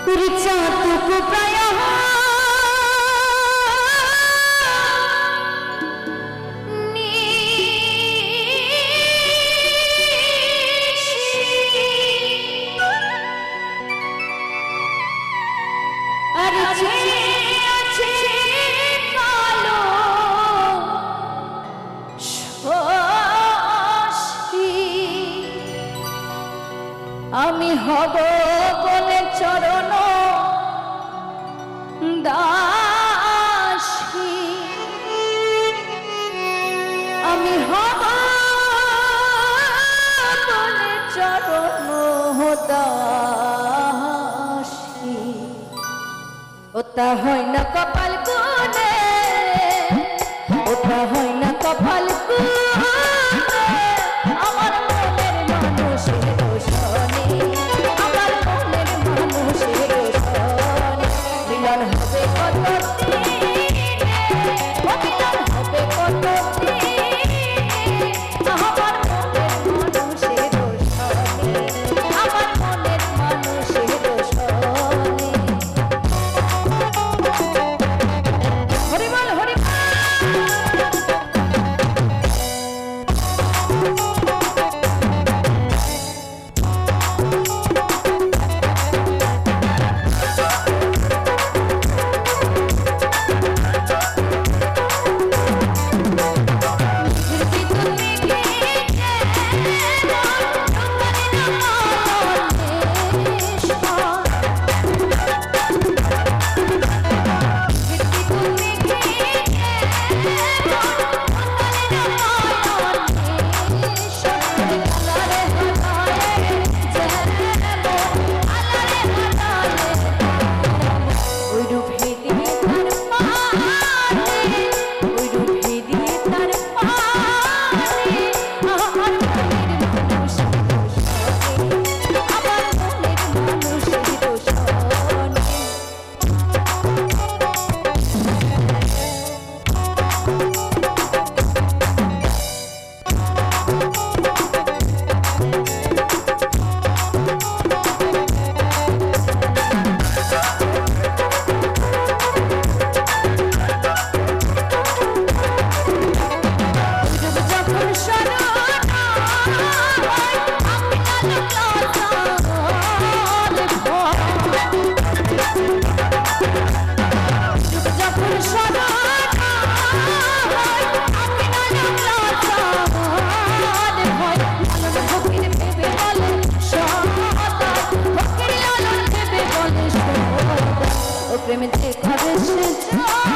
ऋचातुकु प्राय আমি হব বলে চরণ দাসী আমি হব বলে চরণ দাসী ওটা হয় না কপাল কোণে ওটা হয় না কপাল কোণে আমার মনের মানুষের দোষণে আমার মনের মানুষের দোষণে মিলন হবে কত মিলন হবে কত আমার মনের মানুষের দোষণে আমার মনের মানুষের দোষণে হরিবল হরিবল প্রেমে দেখা